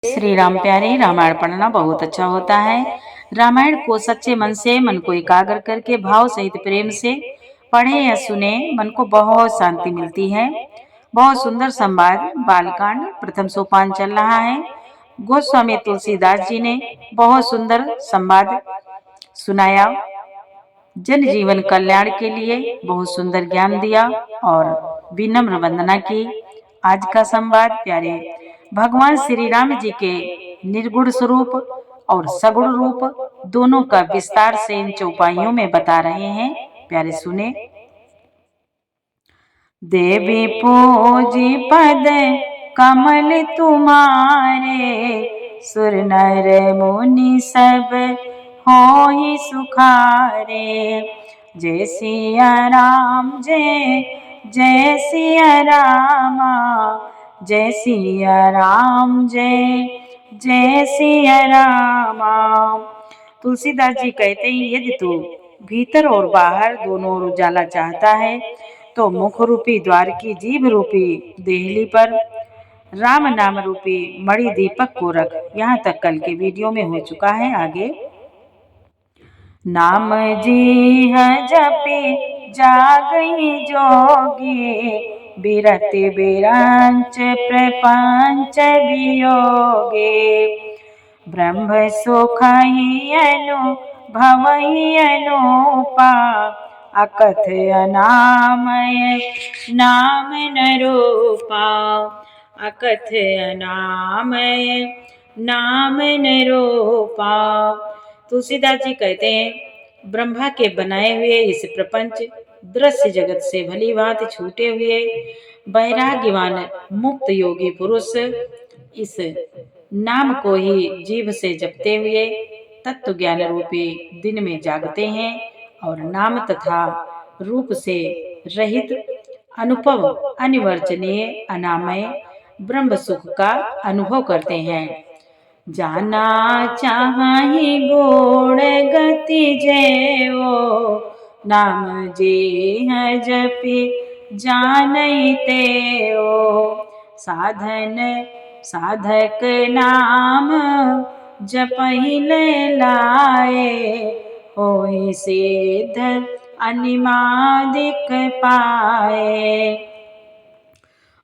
श्री राम प्यारे, रामायण पढ़ना बहुत अच्छा होता है। रामायण को सच्चे मन से, मन को एकाग्र करके भाव सहित प्रेम से पढ़े या सुने, मन को बहुत शांति मिलती है। बहुत सुंदर संवाद बालकांड प्रथम सोपान चल रहा है। गोस्वामी तुलसीदास जी ने बहुत सुंदर संवाद सुनाया, जन जीवन कल्याण के लिए बहुत सुंदर ज्ञान दिया और विनम्र वंदना की। आज का संवाद प्यारे भगवान श्री राम जी के निर्गुण स्वरूप और सगुण रूप दोनों का विस्तार से इन चौपाइयों में बता रहे हैं। प्यारे सुने। देवी पूजी पद कमल तुम्हारे, सुर नर मुनि सब होई सुखारे। जय सिया राम जय सिया रामा, जय सिया राम जय सिया रामा। तुलसीदास जी कहते हैं, यदि तू भीतर और बाहर दोनों ओर उजाला चाहता है तो मुख रूपी द्वार की जीभ रूपी देहली पर राम नाम रूपी मणि दीपक को रख। यहाँ तक कल के वीडियो में हो चुका है। आगे नाम जी है जपे जागई जोगी, बिरति बिरंच प्रपंच वियोगे। ब्रह्म सुख ही अनुभव ही अनूपा, अकथ अनामय नाम न रूपा, अकथ अनामय नाम न रूपा। तुलसीदास जी कहते हैं, ब्रह्मा के बनाए हुए इस प्रपंच दृश्य जगत से भली भांति छूटे हुए वैराग्यवान मुक्त योगी पुरुष इस नाम को ही जीभ से जपते हुए तत्व ज्ञान रूपी दिन में जागते हैं और नाम तथा रूप से रहित अनुपम अनिवर्चनीय अनामय ब्रह्म सुख का अनुभव करते हैं। जाना चाहि गुण गति जयो, नाम जे है जपि जानते हो। साधन साधक नाम जपहि लाए, होई सिद्ध अनिमादिक पाए।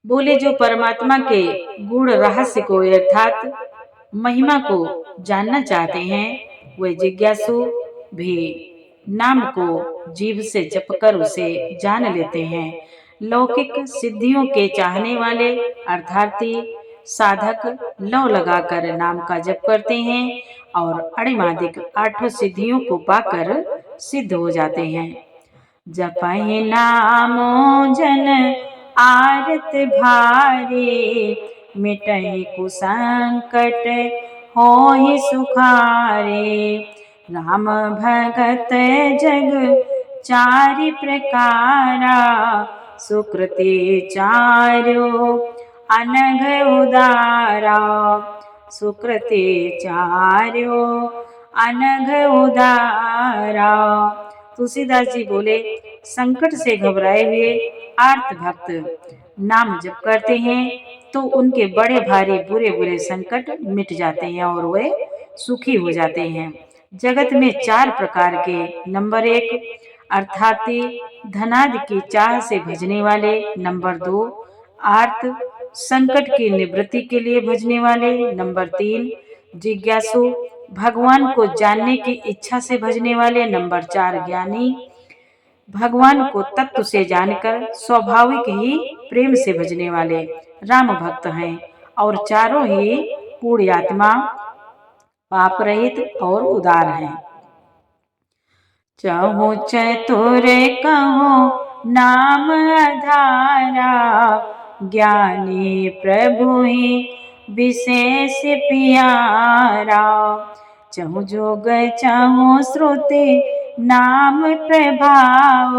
बोले, जो परमात्मा के गुण रहस्य को अर्थात महिमा को जानना चाहते हैं, वे जिज्ञासु भी नाम को जीभ से जपकर उसे जान लेते हैं। लौकिक सिद्धियों के चाहने वाले अर्थार्थी साधक लौ लगाकर नाम का जप करते हैं और अणिमादिक आठों सिद्धियों को पाकर सिद्ध हो जाते हैं। जपहि नामो जन आरत भारी, मिटहि कुसंकट होहि सुखारे। राम भगत जग चारि प्रकारा, सुकृति चार्यो अनघ उदारा, सुकृति चार्यो अनघ उदारा। तुलसीदास जी बोले, संकट से घबराए हुए आर्त भक्त नाम जप करते हैं तो उनके बड़े भारी बुरे बुरे संकट मिट जाते हैं और वे सुखी हो जाते हैं। जगत में चार प्रकार के, नंबर 1 अर्थात धनादि की चाह से भजने वाले, नंबर 2 आर्त संकट की निवृत्ति के लिए भजने वाले, नंबर 3 जिज्ञासु भगवान को जानने की इच्छा से भजने वाले, नंबर 4 ज्ञानी भगवान को तत्व से जानकर स्वाभाविक ही प्रेम से भजने वाले राम भक्त हैं। और चारों ही पूर्ण आत्मा, पाप रहित और उदार हैं। चाहो चतुर कहो नाम आधारा, ज्ञानी प्रभु ही विशेष प्यारा। चाहु जोग चाहु श्रुति नाम प्रभाव,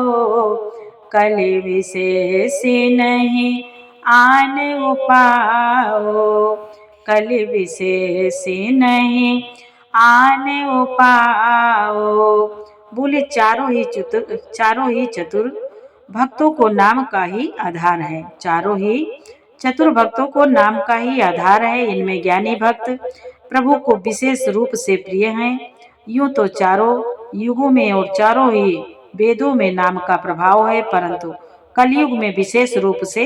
कलि विशेष नहीं आन उपाओ, कलि विशेष नहीं आन उपाओ। बोले, चारों ही चतुर भक्तों को नाम का ही आधार है। चारों ही चतुर भक्तों को नाम का ही आधार है। इनमें ज्ञानी भक्त प्रभु को विशेष रूप से प्रिय हैं। यूं तो चारों युगों में और चारों ही वेदों में नाम का प्रभाव है, परंतु कलयुग में विशेष रूप से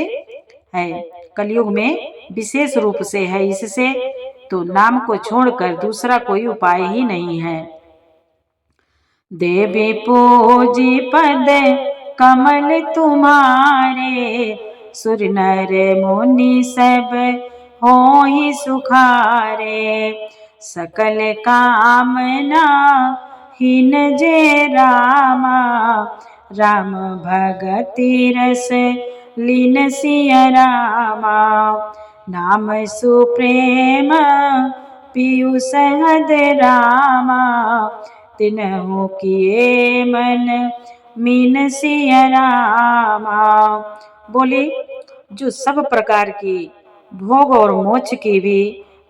है। कलयुग में विशेष रूप से है, इससे तो नाम को छोड़कर दूसरा कोई उपाय ही नहीं है। देवी पूजी पद कमल तुम्हारे, सुर नर मुनि सब होहि सुखारे। सकल कामना हीन जे रामा, राम भगति रस लीन सिय रामा। नाम सुप्रेम पीयूष हद रामा, तिन्हु किए मन मीन सिय रामा। बोले जो सब प्रकार की भोग और मोक्ष की भी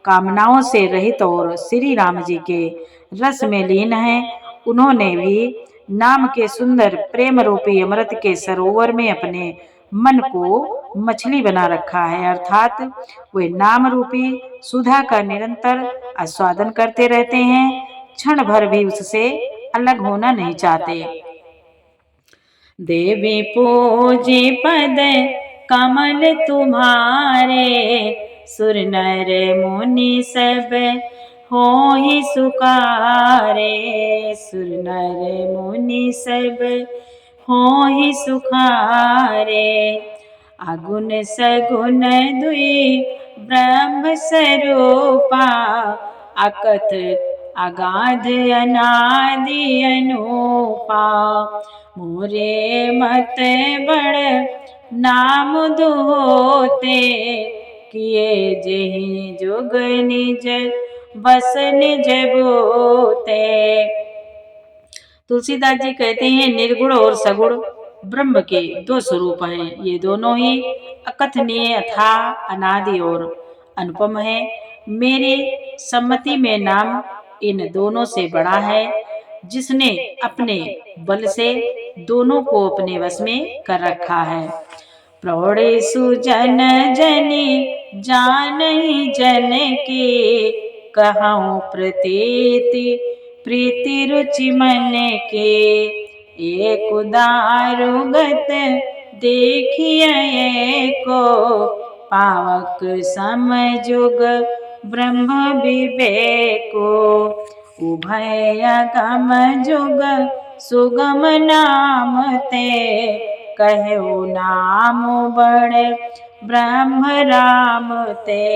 कामनाओं से रहित और श्री राम जी के रस में लीन हैं, उन्होंने भी नाम के सुंदर प्रेम रूपी अमृत के सरोवर में अपने मन को मछली बना रखा है, अर्थात वे नाम रूपी सुधा का निरंतर आस्वादन करते रहते हैं, क्षण भर भी उससे अलग होना नहीं चाहते। देवी पूजी पद कमल तुम्हारे, सुर नर मुनि सब होहि सुखारे। सुर नर मुनि सब होहि सुखारे। अगुन सगुन दुई ब्रह्म स्वरूपा, अकथ अगाध अनादि अनूपा। मोरे मत बड़ नाम दुहोते, किए जेहि जुग निज बस निज बोते। तुलसीदास जी कहते हैं, निर्गुण और सगुण ब्रह्म के दो स्वरूप हैं। ये दोनों ही अकथनीय, अथाह, अनादि और अनुपम है। मेरी सम्मति में नाम इन दोनों से बड़ा है। जिसने अपने बल से दोनों को अपने वश में कर रखा है। प्रौढ़ सुजन जनी जानहि जन के, कहूँ प्रतीति प्रीति रुचि मन के। एक दारुगत देखिए को, पावक समजुग ब्रह्म विवेको। उभय अगम जुग सुगम नाम ते, कहु नाम बड़े ब्रह्म राम ते।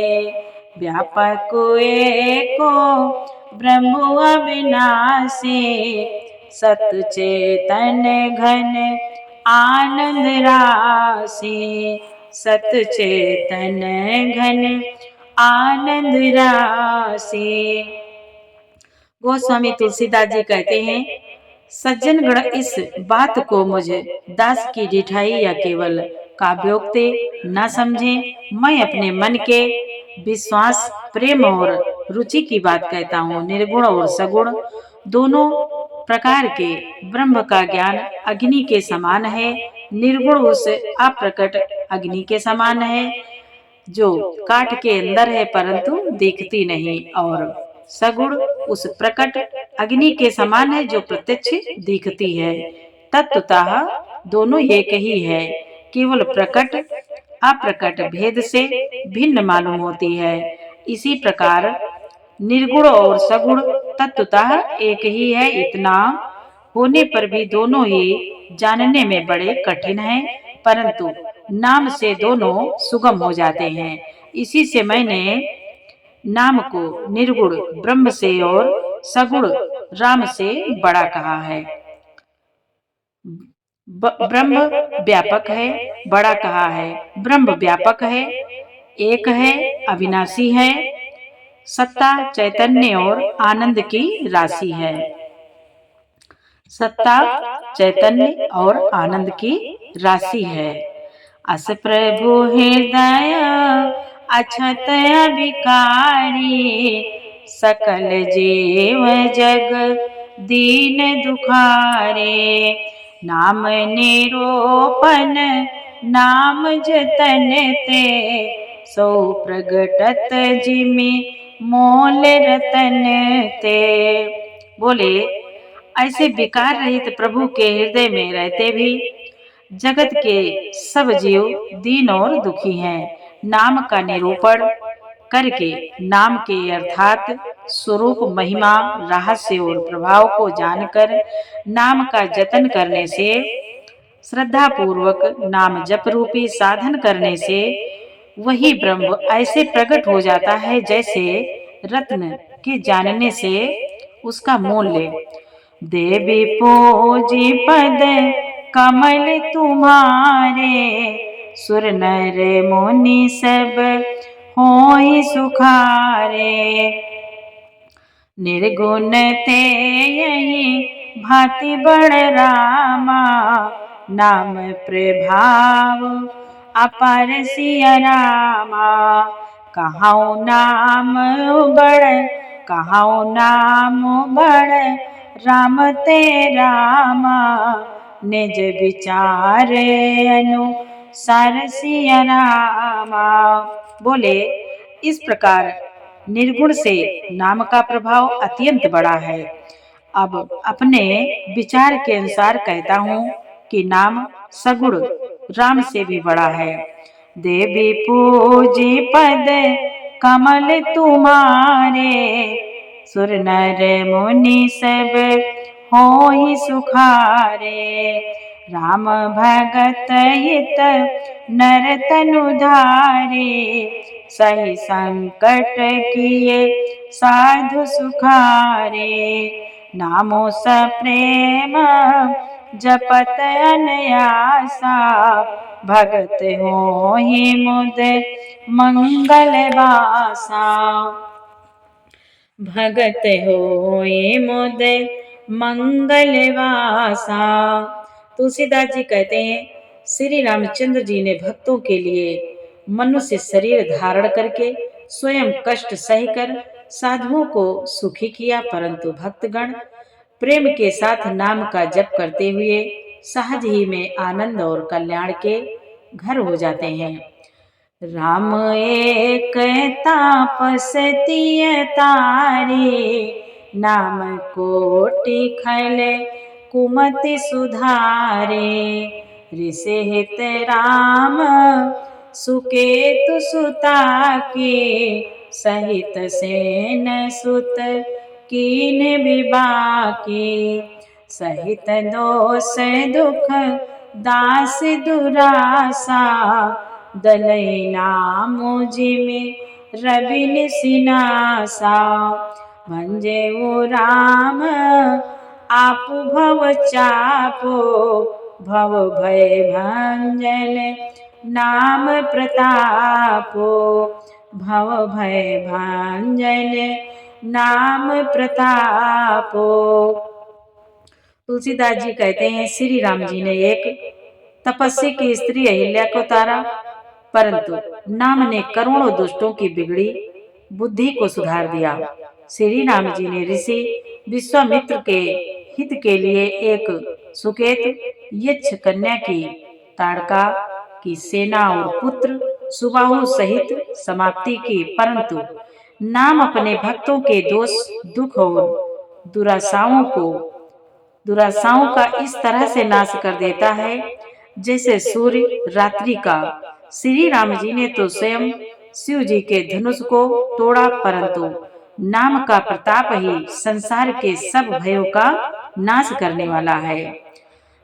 व्यापक एको ब्रह्म अविनाशी, सत चेतन घन आनंद राशि। सत चेतन घन आनंद राशि। गोस्वामी तुलसीदास जी कहते हैं, सज्जन गण इस बात को मुझे दास की ढिठाई या केवल काव्योक्ति न समझें। मैं अपने मन के विश्वास, प्रेम और रुचि की बात कहता हूँ। निर्गुण और सगुण दोनों प्रकार के ब्रह्म का ज्ञान अग्नि के समान है। निर्गुण उस अप्रकट अग्नि के समान है जो काठ के अंदर है परंतु दिखती नहीं, और सगुण उस प्रकट अग्नि के समान है जो प्रत्यक्ष दिखती है। तत्वतः दोनों एक ही है, केवल प्रकट अप्रकट भेद से भिन्न मालूम होती है। इसी प्रकार निर्गुण और सगुण तत्वतः एक ही है। इतना होने पर भी दोनों ही जानने में बड़े कठिन हैं, परंतु नाम से दोनों सुगम हो जाते हैं। इसी से मैंने नाम को निर्गुण ब्रह्म से और सगुण राम से बड़ा कहा है। ब्रह्म व्यापक है, बड़ा कहा है। ब्रह्म व्यापक है, एक है, अविनाशी है, सत्ता, चैतन्य और आनंद की राशि है। सत्ता, चैतन्य और आनंद की राशि है। अस प्रभु हृदय अछत अभिकारी, सकल जीव जग दीन दुखारे। नाम निरोपन नाम जतन ते, सो प्रगटत जिमि मोल रतन ते। बोले, ऐसे विकार रहित प्रभु के हृदय में रहते भी जगत के सब जीव दीन और दुखी हैं। नाम का निरूपण करके नाम के अर्थात स्वरूप, महिमा, रहस्य और प्रभाव को जानकर नाम का जतन करने से, श्रद्धा पूर्वक नाम जप रूपी साधन करने से वही ब्रह्म ऐसे प्रकट हो जाता है जैसे रत्न के जानने से उसका मूल्य। देवी पूजी पद कमल तुम्हारे, सुर नर मुनि सब होई सुखारे। निर्गुण ते यही भांति बड़ रामा, नाम प्रभाव अपार सिया रामा। कहाऊ नाम बड़, कहाऊ नाम बड़, राम ते रामा। निज विचार अनुसार सिया रामा। बोले, इस प्रकार निर्गुण से नाम का प्रभाव अत्यंत बड़ा है। अब अपने विचार के अनुसार कहता हूँ कि नाम सगुण राम से भी बड़ा है। देवी पूजी पद कमल तुम्हारे, सुर नर मुनि सब होई सुखारे। राम भगत हित नर तनु धारे, सही संकट किए साधु सुखारे। नामो स प्रेम जपत अनयासा, भगत होहि मुद मंगल वासा। भगत होहि मुद मंगल वासा। तुलसीदास जी कहते हैं, श्री रामचंद्र जी ने भक्तों के लिए मनुष्य शरीर धारण करके स्वयं कष्ट सहकर साधुओं को सुखी किया, परंतु भक्तगण प्रेम के साथ नाम का जप करते हुए सहज ही में आनंद और कल्याण के घर हो जाते हैं। राम एक तापस तिय तारे, नाम कोटि खल कुमति सुधारे। ऋषि हित राम सुकेतु सुता के, सहित सेन सुत कीन विबाके। सहित दोष दुख दास दुरासा, दलई नाम जिमि रबिन सिनासा। भंजे वो राम आपु भव चापो, भव भय भंजन नाम प्रतापो। भव भय भंजन नाम प्रतापो। तुलसीदास जी कहते हैं, श्री राम जी ने एक तपस्वी की स्त्री अहिल्या को तारा, परंतु नाम ने करोड़ों दुष्टों की बिगड़ी बुद्धि को सुधार दिया। श्री राम जी ने ऋषि विश्वामित्र के हित के लिए एक सुकेत यक्ष कन्या की ताड़का की सेना और पुत्र सुबाहु सहित समाप्ति की, परंतु नाम अपने भक्तों के दोष दुख और दुराशाओं का इस तरह से नाश कर देता है जैसे सूर्य रात्रि का। श्री राम जी ने तो स्वयं शिव जी के धनुष को तोड़ा, परंतु नाम का प्रताप ही संसार के सब भयों का नाश करने वाला है।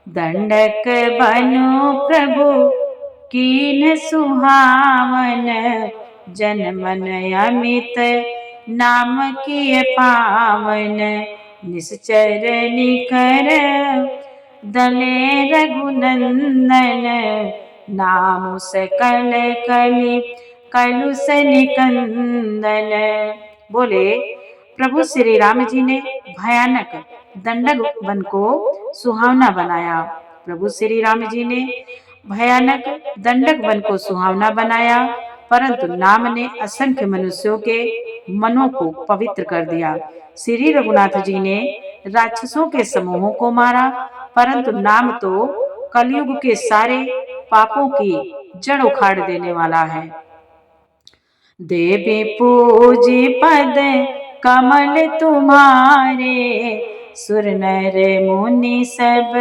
दंडक बनु प्रभु कीन सुहावन, जन मन अमित नाम किए पावन। निश्चर निकर दले रघुनंदन, नाम सकल कलि कलुष निकंदन। बोले, प्रभु श्री राम जी ने भयानक दंडक वन को सुहावना बनाया। प्रभु श्री राम जी ने भयानक दंडक वन को सुहावना बनाया, परंतु नाम ने असंख्य मनुष्यों के मनों को पवित्र कर दिया। श्री रघुनाथ जी ने राक्षसों के समूहों को मारा, परंतु नाम तो कलयुग के सारे पापों की जड़ उखाड़ देने वाला है। देवी पूजी पद कमल तुम्हारे, सुर नर मुनि सब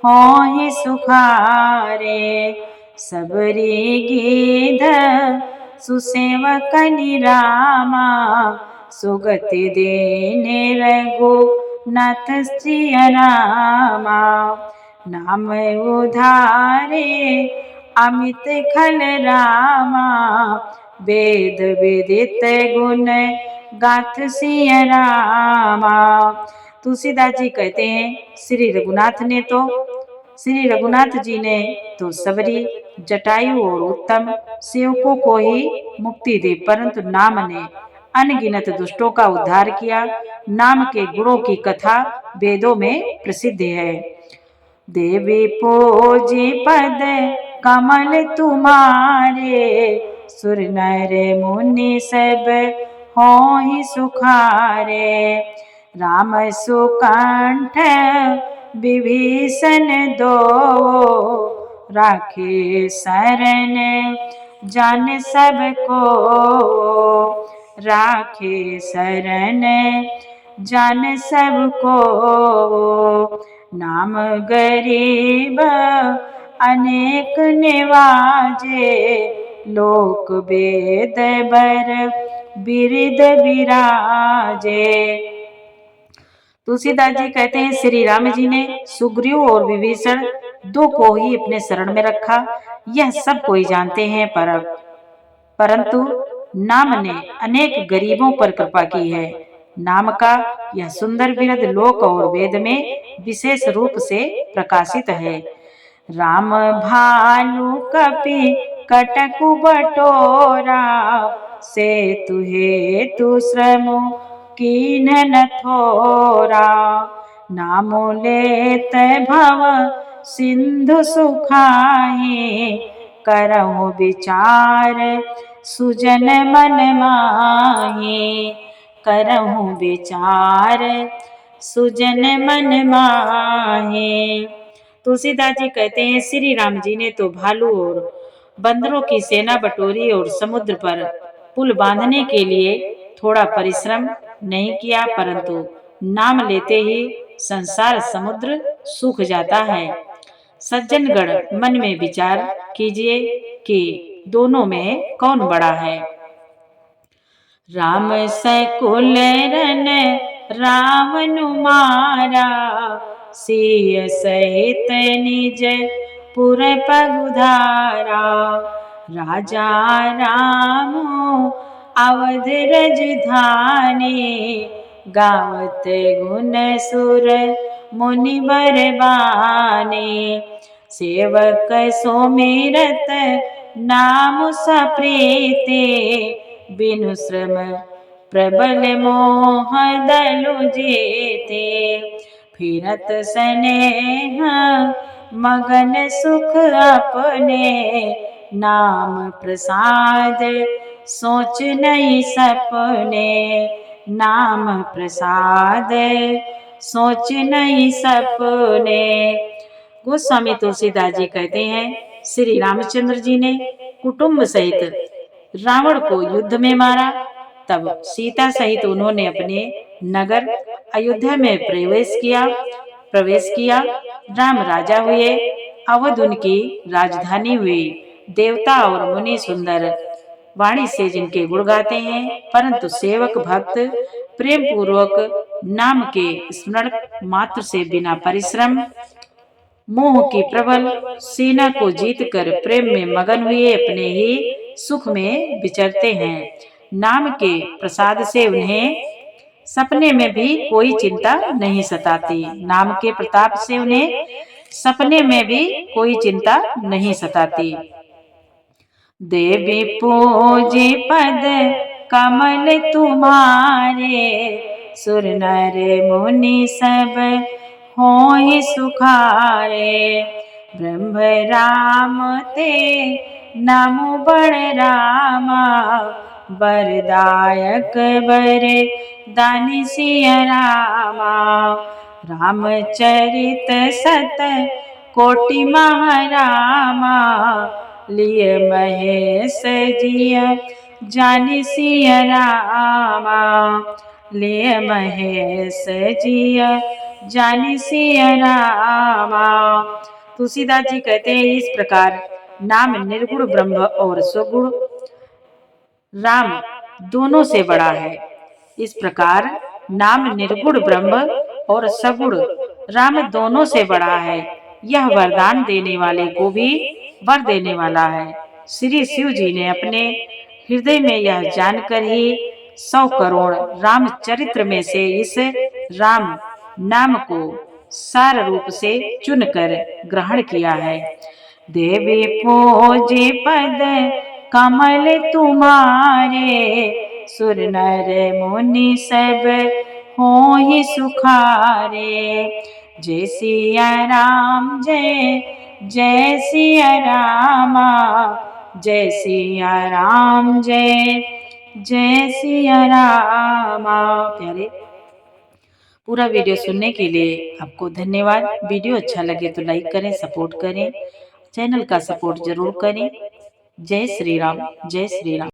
होहि सुखारे। सबरी गीध सुसेवक निरामा, सुगति देने रघुनाथ सिय रामा। नाम उधारे अमित खल रामा, वेद विदित गुण गाथ सिय रामा। तुलसीदास जी कहते हैं श्री रघुनाथ जी ने तो सबरी, जटायु और उत्तम सेवकों को ही मुक्ति दी, परंतु नाम ने अनगिनत दुष्टों का उद्धार किया। नाम के गुणों की कथा वेदों में प्रसिद्ध है। देवी पूजी पद कमल तुम्हारे, सुर नर मुनि सब होहि सुखारे। राम सुकंठ विभीषण दो, राखे शरण जान सबको। राखे शरण जान सबको, नाम गरीब अनेक निवाजे। लोक वेद बर बिरद विराजे। तुलसीदास जी कहते हैं श्री राम जी ने सुग्रीव और विभीषण दो को ही अपने शरण में रखा। यह सब कोई जानते हैं, परंतु नाम ने अनेक गरीबों पर कृपा की है। नाम का यह सुंदर बिरद लोक और वेद में विशेष रूप से प्रकाशित है। राम भालू कपि कटकु बटोरा, सेतु हेतु श्रम कीन्ह न थोरा। नामो लेत भव सिंधु सुखाहि, करहु विचार सुजन मन माहि। करहु विचार सुजन मन माहि। तुलसीदास जी कहते हैं श्री राम जी ने तो भालू और बंदरों की सेना बटोरी और समुद्र पर पुल बांधने के लिए थोड़ा परिश्रम नहीं किया, परंतु नाम लेते ही संसार समुद्र सूख जाता है। सज्जनगण मन में विचार कीजिए कि दोनों में कौन बड़ा है। राम सकुल रन रावण मारा, सिय सहित निज पुर पगुधारा। राजा राम अवध रजधानी, गावत गुण सुर मुनि बरबानी। सेवक सुमिरत नाम सप्रीति, बिनु श्रम प्रबल मोह दलु जेते। फिरत स्नेह मगन सुख अपने, नाम प्रसाद सोच नहीं सपने। नाम प्रसाद सोच नहीं सपने। गोस्वामी तुलसीदास जी कहते हैं श्री रामचंद्र जी ने कुटुंब सहित रावण को युद्ध में मारा, तब सीता सहित उन्होंने अपने नगर अयोध्या में प्रवेश किया। राम राजा हुए, अवध उनकी राजधानी हुई। देवता और मुनि सुंदर वाणी से जिनके गुण गाते हैं, परंतु सेवक भक्त प्रेम पूर्वक नाम के स्मरण मात्र से बिना परिश्रम मोह की प्रबल सेना को जीतकर प्रेम में मगन हुए अपने ही सुख में विचरते हैं। नाम के प्रसाद से उन्हें सपने में भी कोई चिंता नहीं सताती। नाम के प्रताप से उन्हें सपने में भी कोई चिंता नहीं सताती। देवी पूजे पद कमल तुम्हारे, सुर नर मुनि सब होहि सुखारे। ब्रह्म राम ते नाम बड़ रामा, वरदायक बर दानी सिय रामा। रामचरित सत कोटि महारामा, लिए महेश जिया जानि सिया रामा, लिए महेश जिया जानि सिया रामा। तुलसीदास जी कहते हैं, इस प्रकार नाम निर्गुण ब्रह्म और स्वगुण राम दोनों से बड़ा है। इस प्रकार नाम निर्गुण ब्रह्म और सगुण राम दोनों से बड़ा है। यह वरदान देने वाले को भी वर देने वाला है। श्री शिव जी ने अपने हृदय में यह जानकर ही 100 करोड़ रामचरित्र में से इस राम नाम को सार रूप से चुनकर ग्रहण किया है। देवी पूजे पद कमल तुम्हारे, सुर नर मुनि सब होहि सुखारे। जय सिया राम जय जय सिया रामा, जय सिया राम जय जय सिया रामा। प्यारे, पूरा वीडियो सुनने के लिए आपको धन्यवाद। वीडियो अच्छा लगे तो लाइक करें, सपोर्ट करें, चैनल का सपोर्ट जरूर करें। जय श्री राम, जय श्री राम।